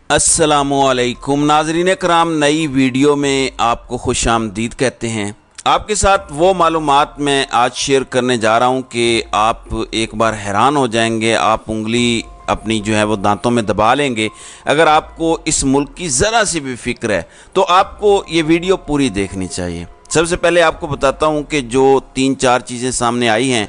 अस्सलामुअलैकुम नाज़रीन कराम, नई वीडियो में आपको खुश आमदीद कहते हैं। आपके साथ वो मालूमात मैं आज शेयर करने जा रहा हूँ कि आप एक बार हैरान हो जाएंगे। आप उंगली अपनी जो है वो दांतों में दबा लेंगे। अगर आपको इस मुल्क की ज़रा सी भी फिक्र है तो आपको ये वीडियो पूरी देखनी चाहिए। सबसे पहले आपको बताता हूँ कि जो 3-4 चीज़ें सामने आई हैं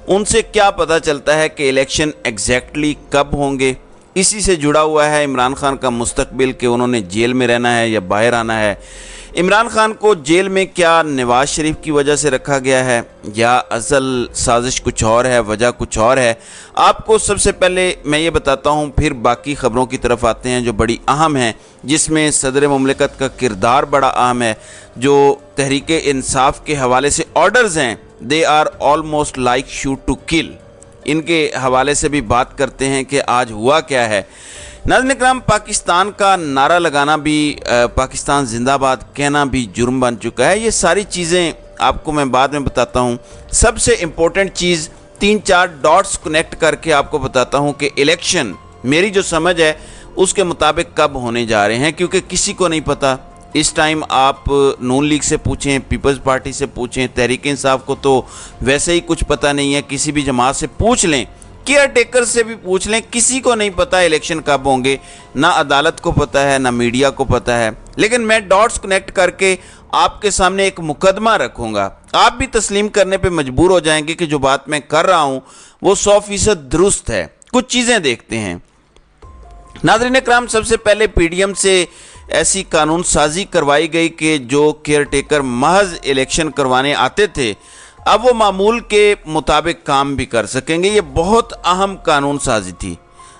उनसे क्या पता चलता है कि इलेक्शन एग्जैक्टली कब होंगे। इसी से जुड़ा हुआ है इमरान खान का मुस्तकबिल कि उन्होंने जेल में रहना है या बाहर आना है। इमरान खान को जेल में क्या नवाज शरीफ की वजह से रखा गया है या असल साजिश कुछ और है, वजह कुछ और है। आपको सबसे पहले मैं ये बताता हूँ, फिर बाकी ख़बरों की तरफ आते हैं जो बड़ी अहम हैं, जिसमें सदर मुमलिकत का किरदार बड़ा अहम है। जो तहरीक इंसाफ के हवाले से ऑर्डर्स हैं, they are almost like shoot to kill, इनके हवाले से भी बात करते हैं कि आज हुआ क्या है। नाज़रीन इकराम, पाकिस्तान का नारा लगाना भी, पाकिस्तान जिंदाबाद कहना भी जुर्म बन चुका है। ये सारी चीज़ें आपको मैं बाद में बताता हूँ। सबसे इम्पोर्टेंट चीज़ 3-4 डॉट्स कनेक्ट करके आपको बताता हूँ कि इलेक्शन मेरी जो समझ है उसके मुताबिक कब होने जा रहे हैं, क्योंकि किसी को नहीं पता। इस टाइम आप नून लीग से पूछें, पीपल्स पार्टी से पूछें, तहरीक इंसाफ को तो वैसे ही कुछ पता नहीं है। किसी भी जमात से पूछ लें, केयर टेकर से भी पूछ लें, किसी को नहीं पता इलेक्शन कब होंगे। ना अदालत को पता है, ना मीडिया को पता है। लेकिन मैं डॉट्स कनेक्ट करके आपके सामने एक मुकदमा रखूँगा। आप भी तस्लीम करने पर मजबूर हो जाएंगे कि जो बात मैं कर रहा हूँ वो 100% दुरुस्त है। कुछ चीज़ें देखते हैं। नाज़रीन इकराम, सबसे पहले पीडीएम से ऐसी कानून साजी करवाई गई कि जो केयर टेकर महज इलेक्शन करवाने आते थे अब वो मामूल के मुताबिक काम भी कर सकेंगे। ये बहुत अहम कानून साजी थी।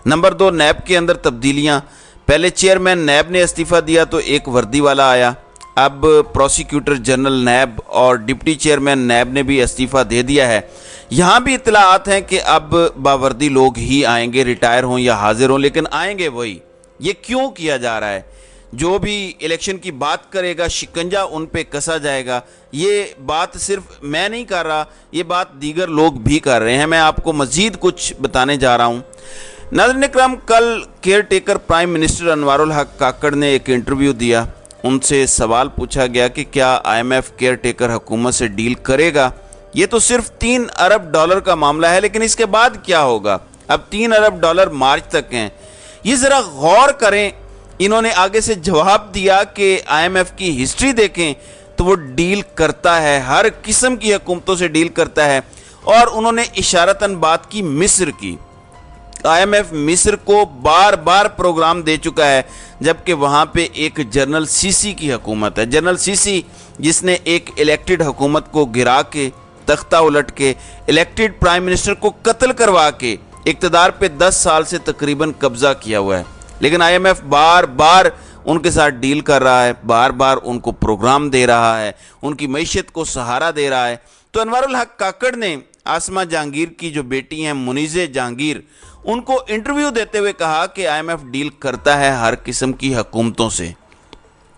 नंबर 2, नैब के अंदर तब्दीलियाँ। पहले चेयरमैन नैब ने इस्तीफ़ा दिया तो एक वर्दी वाला आया। अब प्रोसिक्यूटर जनरल नैब और डिप्टी चेयरमैन नैब ने भी इस्तीफ़ा दे दिया है। यहाँ भी इत्तलाआत हैं कि अब बावर्दी लोग ही आएंगे, रिटायर हों या हाजिर हों, लेकिन आएंगे वही। ये क्यों किया जा रहा है? जो भी इलेक्शन की बात करेगा शिकंजा उन पे कसा जाएगा। ये बात सिर्फ मैं नहीं कर रहा, ये बात दीगर लोग भी कर रहे हैं। मैं आपको मज़ीद कुछ बताने जा रहा हूँ। नाज़रीन इकराम, कल care taker prime minister Anwarul हक काकड़ ने एक इंटरव्यू दिया। उनसे सवाल पूछा गया कि क्या IMF केयर टेकर हुकूमत से डील करेगा। ये तो सिर्फ $3 अरब का मामला है, लेकिन इसके बाद क्या होगा? अब $3 अरब मार्च तक हैं। ये ज़रा गौर करें। इन्होंने आगे से जवाब दिया कि IMF की हिस्ट्री देखें तो वो डील करता है, हर किस्म की हुकूमतों से डील करता है। और उन्होंने इशारतन बात की मिस्र की। IMF मिस्र को बार बार प्रोग्राम दे चुका है, जबकि वहाँ पे एक जनरल सीसी की हुकूमत है। जनरल सीसी जिसने एक इलेक्टेड हुकूमत को गिरा के, तख्ता उलट के, इलेक्टेड प्राइम मिनिस्टर को कत्ल करवा के इक़्तिदार पे 10 साल से तकरीबन कब्जा किया हुआ है। लेकिन IMF बार बार उनके साथ डील कर रहा है, बार बार उनको प्रोग्राम दे रहा है, उनकी मईशत को सहारा दे रहा है। तो अनवारुल हक काकड़ ने आसमा जहांगीर की जो बेटी हैं मुनीज़े जहांगीर, उनको इंटरव्यू देते हुए कहा कि IMF डील करता है हर किस्म की हुकूमतों से।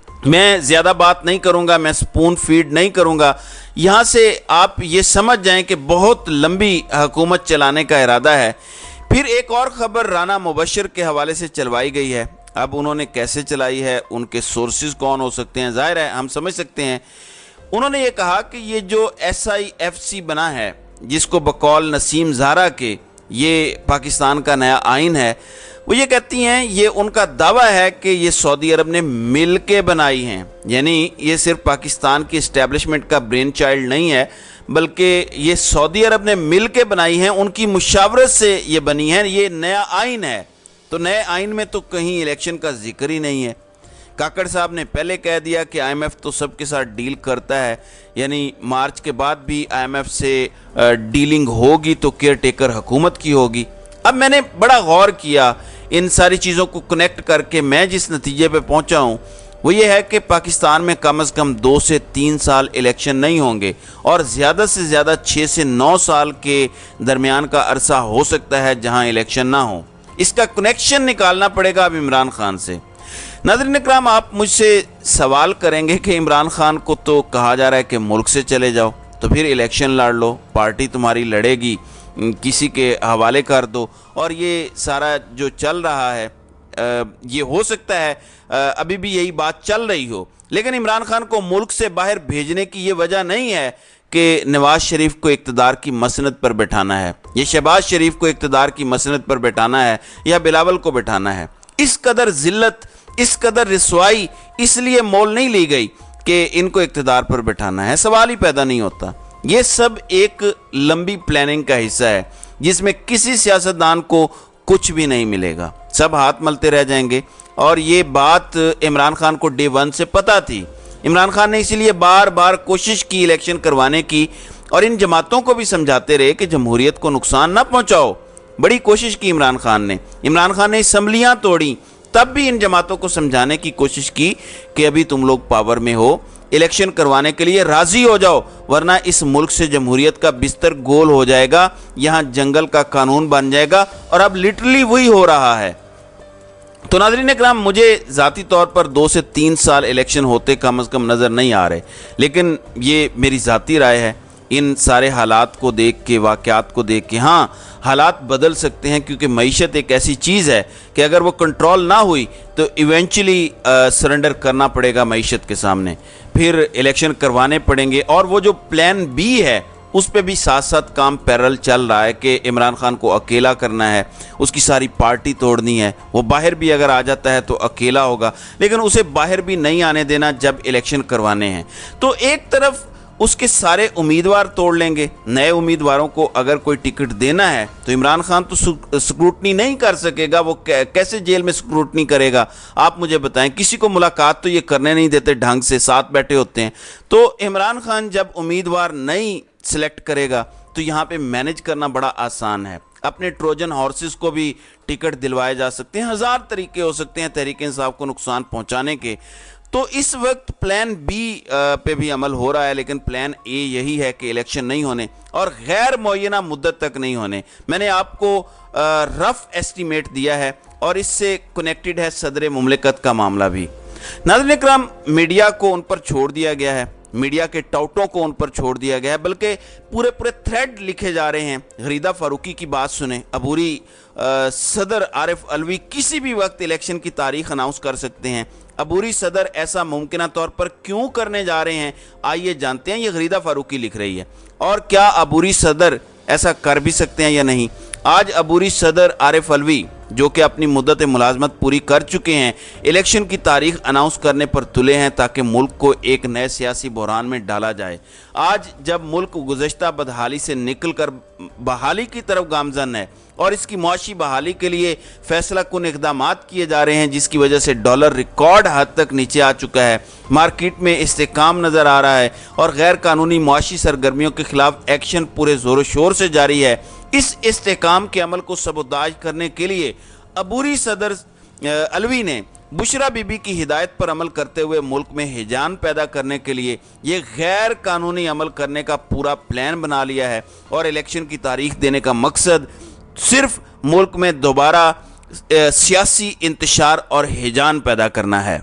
मैं ज़्यादा बात नहीं करूँगा, मैं स्पून फीड नहीं करूँगा। यहाँ से आप ये समझ जाएं कि बहुत लंबी हुकूमत चलाने का इरादा है। फिर एक और ख़बर राना मुबशर के हवाले से चलवाई गई है। अब उन्होंने कैसे चलाई है, उनके सोर्सेज कौन हो सकते हैं, ज़ाहिर है हम समझ सकते हैं। उन्होंने ये कहा कि ये जो SIFC बना है, जिसको बकौल नसीम ज़ारा के ये पाकिस्तान का नया आइन है, वो ये कहती हैं, ये उनका दावा है कि ये सऊदी अरब ने मिल के बनाई हैं। यानी ये सिर्फ पाकिस्तान की इस्टेब्लिशमेंट का ब्रेन चाइल्ड नहीं है, बल्कि ये सऊदी अरब ने मिल के बनाई हैं, उनकी मुशावरत से ये बनी है। ये नया आइन है। तो नए आइन में तो कहीं इलेक्शन का जिक्र ही नहीं है। काकड़ साहब ने पहले कह दिया कि IMF तो सबके साथ डील करता है, यानी मार्च के बाद भी IMF से डीलिंग होगी तो केयर टेकर हुकूमत की होगी। अब मैंने बड़ा गौर किया इन सारी चीज़ों को कनेक्ट करके। मैं जिस नतीजे पे पहुंचा हूं वो ये है कि पाकिस्तान में कम से कम 2 से 3 साल इलेक्शन नहीं होंगे और ज़्यादा से ज़्यादा 6 से 9 साल के दरमियान का अरसा हो सकता है जहां इलेक्शन ना हो। इसका कनेक्शन निकालना पड़ेगा अब इमरान खान से। नाज़रीन इकराम, आप मुझसे सवाल करेंगे कि इमरान खान को तो कहा जा रहा है कि मुल्क से चले जाओ, तो फिर इलेक्शन लड़ लो, पार्टी तुम्हारी लड़ेगी, किसी के हवाले कर दो। और ये सारा जो चल रहा है یہ ہو سکتا ہے ابھی بھی یہی بات چل رہی ہو، لیکن عمران خان کو ملک سے باہر بھیجنے کی یہ وجہ نہیں ہے کہ نواز شریف کو اقتدار کی مسند پر بٹھانا ہے، یہ شہباز شریف کو اقتدار کی مسند پر بٹھانا ہے یا بلاول کو بٹھانا ہے۔ اس قدر ذلت، اس قدر رسوائی اس لیے مول نہیں لی گئی کہ ان کو اقتدار پر بٹھانا ہے، سوال ہی پیدا نہیں ہوتا۔ یہ سب ایک لمبی پلاننگ کا حصہ ہے جس میں کسی سیاستدان کو کچھ بھی نہیں ملے گا، سب ہاتھ ملتے رہ جائیں گے، اور یہ بات عمران خان کو ڈے ون سے پتہ تھی۔ عمران خان نے اسی لیے بار بار کوشش کی الیکشن کروانے کی، اور ان جماعتوں کو بھی سمجھاتے رہے کہ جمہوریت کو نقصان نہ پہنچاؤ۔ بڑی کوشش کی عمران خان نے اسمبلیاں توڑی، تب بھی ان جماعتوں کو سمجھانے کی کوشش کی کہ ابھی تم لوگ پاور میں ہو، الیکشن کروانے کے لیے راضی ہو جاؤ، ورنہ اس ملک سے جمہوریت کا بستر گول ہو جائے گا، یہاں جنگل کا قانون بن جائے گا، اور اب لٹرلی وہی ہو رہا ہے۔ تو ناظرین اکرام، مجھے ذاتی طور پر 2 سے 3 سال الیکشن ہوتے کم از کم نظر نہیں آ رہے، لیکن یہ میری ذاتی رائے ہے۔ ان سارے حالات کو دیکھ کے، واقعات کو دیکھ کے، ہاں حالات بدل سکتے ہیں، کیونکہ معیشت ایک ایسی چیز ہے کہ اگر وہ کنٹرول نہ ہوئی تو ایونچولی سرنڈر کرنا پڑے گا معیشت کے سامنے، پھر الیکشن کروانے پڑیں گے۔ اور وہ جو پلان بی ہے اس پہ بھی ساتھ ساتھ کام پیرل چل رہا ہے کہ عمران خان کو اکیلا کرنا ہے، اس کی ساری پارٹی توڑنی ہے، وہ باہر بھی اگر آ جاتا ہے تو اکیلا ہوگا، لیکن اسے باہر بھی نہیں آنے دینا جب الیکشن کروانے ہیں۔ تو ایک طرف اس کے سارے امیدوار توڑ لیں گے، نئے امیدواروں کو اگر کوئی ٹکٹ دینا ہے تو عمران خان تو سکروٹنی نہیں کر سکے گا، وہ کیسے جیل میں سکروٹنی کرے گا؟ آپ مجھے بتائیں، کسی کو ملاقات تو یہ کرنے نہیں دیتے ڈھنگ سے، ساتھ بیٹھے ہوتے ہیں۔ تو عمران خان جب امیدوار نہیں سلیکٹ کرے گا تو یہاں پہ مینج کرنا بڑا آسان ہے، اپنے ٹروجن ہارسز کو بھی ٹکٹ دلوائے جا سکتے ہیں، ہزار طریقے ہو سکتے ہیں تحریک انصاف کو نقصان پہنچانے کے۔ تو اس وقت پلان بی پہ بھی عمل ہو رہا ہے، لیکن پلان اے یہی ہے کہ الیکشن نہیں ہونے اور غیر معینہ مدت تک نہیں ہونے۔ میں نے آپ کو رف ایسٹیمیٹ دیا ہے، اور اس سے کنیکٹڈ ہے صدر مملکت کا معاملہ بھی۔ ناظرین اکرام، میڈیا کو ان پر چھوڑ دیا گیا ہے، میڈیا کے ٹاؤٹوں کو ان پر چھوڑ دیا گیا ہے، بلکہ پورے تھریڈ لکھے جا رہے ہیں۔ غریدہ فاروقی کی بات سنیں، عبوری صدر عارف علوی کسی بھی وقت الیکشن کی تاریخ اناؤنس کر سکتے ہیں۔ عبوری صدر ایسا ممکنہ طور پر کیوں کرنے جا رہے ہیں، آئیے جانتے ہیں، یہ غریدہ فاروقی لکھ رہی ہے۔ اور کیا عبوری صدر ایسا کر بھی سکتے ہیں یا نہیں؟ آج عبوری صدر عارف علوی، جو کہ اپنی مدت ملازمت پوری کر چکے ہیں، الیکشن کی تاریخ اناؤنس کرنے پر تلے ہیں تاکہ ملک کو ایک نئے سیاسی بحران میں ڈالا جائے۔ آج جب ملک گزشتہ بدحالی سے نکل کر بحالی کی طرف گامزن ہے اور اس کی معاشی بحالی کے لیے فیصلہ کن اقدامات کیے جا رہے ہیں، جس کی وجہ سے ڈالر ریکارڈ حد تک نیچے آ چکا ہے، مارکیٹ میں استحکام نظر آ رہا ہے، اور غیر قانونی معاشی سرگرمیوں کے خلاف ایکشن پورے زور و شور سے جاری ہے، اس استحکام کے عمل کو سبوتاژ کرنے کے لیے عبوری صدر علوی نے بشرا بی بی کی ہدایت پر عمل کرتے ہوئے ملک میں ہیجان پیدا کرنے کے لیے یہ غیر قانونی عمل کرنے کا پورا پلان بنا لیا ہے، اور الیکشن کی تاریخ دینے کا مقصد صرف ملک میں دوبارہ سیاسی انتشار اور ہیجان پیدا کرنا ہے۔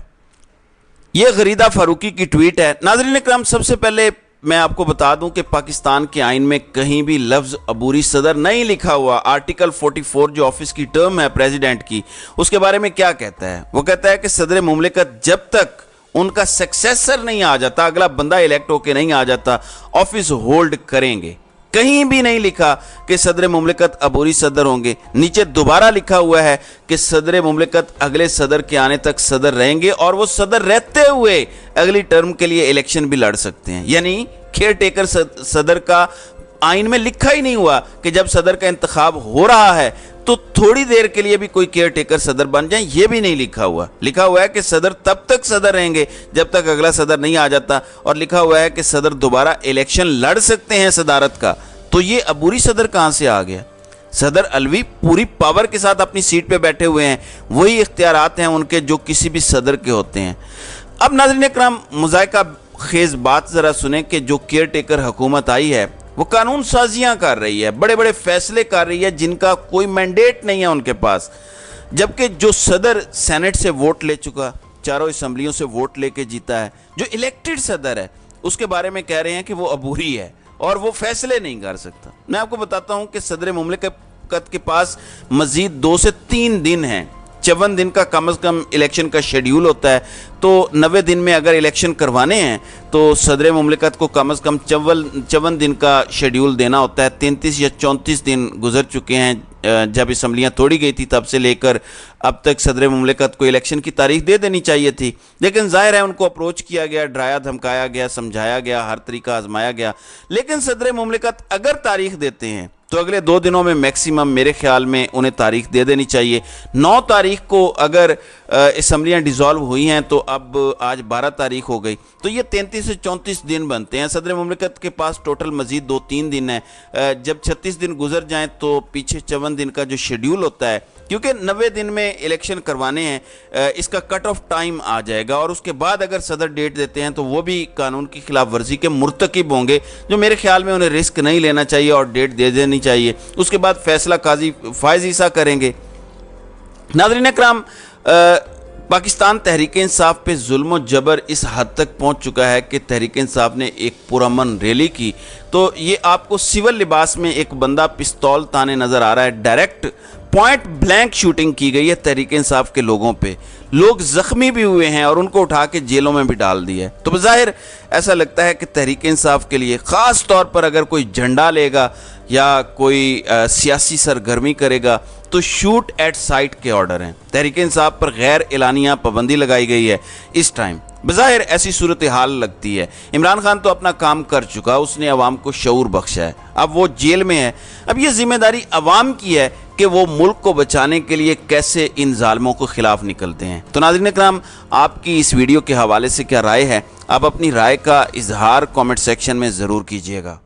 یہ غریدہ فاروقی کی ٹویٹ ہے۔ ناظرین اکرام، سب سے پہلے میں آپ کو بتا دوں کہ پاکستان کے آئین میں کہیں بھی لفظ عبوری صدر نہیں لکھا ہوا۔ آرٹیکل 44 جو آفس کی ٹرم ہے پریزیڈنٹ کی، اس کے بارے میں کیا کہتا ہے؟ وہ کہتا ہے کہ صدر مملکت جب تک ان کا سکسیسر نہیں آ جاتا، اگلا بندہ الیکٹ ہو کے نہیں آ جاتا، آفس ہولڈ کریں گے۔ کہیں بھی نہیں لکھا کہ صدر مملکت عبوری صدر ہوں گے۔ نیچے دوبارہ لکھا ہوا ہے کہ صدر مملکت اگلے صدر کے آنے تک صدر رہیں گے، اور وہ صدر رہتے ہوئے اگلی ٹرم کے لیے الیکشن بھی لڑ سکتے ہیں۔ یعنی کیئر ٹیکر صدر کا آئین میں لکھا ہی نہیں ہوا کہ جب صدر کا انتخاب ہو رہا ہے تو تھوڑی دیر کے لیے بھی کوئی کیئر ٹیکر صدر بن جائیں، یہ بھی نہیں لکھا ہوا۔ لکھا ہوا ہے کہ صدر تب تک صدر رہیں گے جب تک اگلا صدر نہیں آ جاتا، اور لکھا ہوا ہے کہ صدر دوبارہ الیکشن لڑ سکتے ہیں صدارت کا۔ تو یہ عبوری صدر کہاں سے آ گیا؟ صدر علوی پوری پاور کے ساتھ اپنی سیٹ پہ بیٹھے ہوئے ہیں، وہی اختیارات ہیں ان کے جو کسی بھی صدر کے ہوتے ہیں۔ اب ناظرین اکرام، مذائقہ خیز بات ذرا سنیں کہ جو کیئر ٹیکر حکومت آئی ہے وہ قانون سازیاں کر رہی ہے، بڑے بڑے فیصلے کر رہی ہے جن کا کوئی مینڈیٹ نہیں ہے ان کے پاس، جبکہ جو صدر سینٹ سے ووٹ لے چکا، چاروں اسمبلیوں سے ووٹ لے کے جیتا ہے، جو الیکٹڈ صدر ہے، اس کے بارے میں کہہ رہے ہیں کہ وہ عبوری ہے اور وہ فیصلے نہیں کر سکتا۔ میں آپ کو بتاتا ہوں کہ صدر مملکت کے پاس مزید 2 سے 3 دن ہیں 54 दिन का कम से कम इलेक्शन का शेड्यूल होता है, तो 90 दिन में अगर इलेक्शन करवाने हैं तो सदर मुमलिकत को कम से कम 54 दिन का शेड्यूल देना होता है। 33 या 34 दिन गुजर चुके हैं जब असम्बलियाँ तोड़ी गई थी, तब से लेकर अब तक सदर मुमलिकत को इलेक्शन की तारीख दे देनी चाहिए थी। लेकिन जाहिर है उनको अप्रोच किया गया, डराया धमकाया गया, समझाया गया, हर तरीका आजमाया गया। लेकिन सदर मुमलिकत अगर तारीख देते हैं तो अगले 2 दिनों में मैक्सिमम मेरे ख्याल में उन्हें तारीख दे देनी चाहिए। 9 तारीख को अगर असम्बलियाँ डिज़ोल्व हुई हैं तो अब आज 12 तारीख हो गई, तो ये 33 से 34 दिन बनते हैं। सदर मुमलिकत के पास टोटल मज़ीद 2-3 दिन है। जब 36 दिन गुजर जाएं तो पीछे 54 दिन का जो शेड्यूल होता है, क्योंकि 90 दिन में इलेक्शन करवाने हैं, इसका कट ऑफ टाइम आ जाएगा और उसके बाद अगर सदर डेट देते हैं तो वो भी कानून की खिलाफ वर्जी के मुर्तकिब होंगे, जो मेरे ख्याल में उन्हें रिस्क नहीं लेना चाहिए और डेट दे देनी चाहिए। उसके बाद फैसला काजी फायज ईसा करेंगे। नाज़रीन इकराम, पाकिस्तान तहरीक इंसाफ पे जुल्म और जबर इस हद तक पहुंच चुका है कि तहरीक इंसाफ ने एक पुरअमन रैली की, तो ये आपको सिविल लिबास में एक बंदा पिस्तौल ताने नज़र आ रहा है। डायरेक्ट पॉइंट ब्लैंक शूटिंग की गई है तहरीक इंसाफ के लोगों पे। लोग ज़ख्मी भी हुए हैं और उनको उठा के जेलों में भी डाल दिया है। तो बज़ाहिर ऐसा लगता है कि तहरीक इंसाफ के लिए ख़ास तौर पर अगर कोई झंडा लेगा या कोई सियासी सरगर्मी करेगा तो शूट एट साइट के ऑर्डर हैं। तहरीक इंसाफ पर गैर एलानिया पाबंदी लगाई गई है इस टाइम। बज़ाहिर ऐसी सूरत हाल लगती है। इमरान खान तो अपना काम कर चुका, उसने अवाम को शऊर बख्शा है, अब वो जेल में है। अब ये जिम्मेदारी अवाम की है कि वो मुल्क को बचाने के लिए कैसे इन जालिमों के खिलाफ निकलते हैं। तो नाज़रीन इकराम, आपकी इस वीडियो के हवाले से क्या राय है? आप अपनी राय का इजहार कमेंट सेक्शन में ज़रूर कीजिएगा।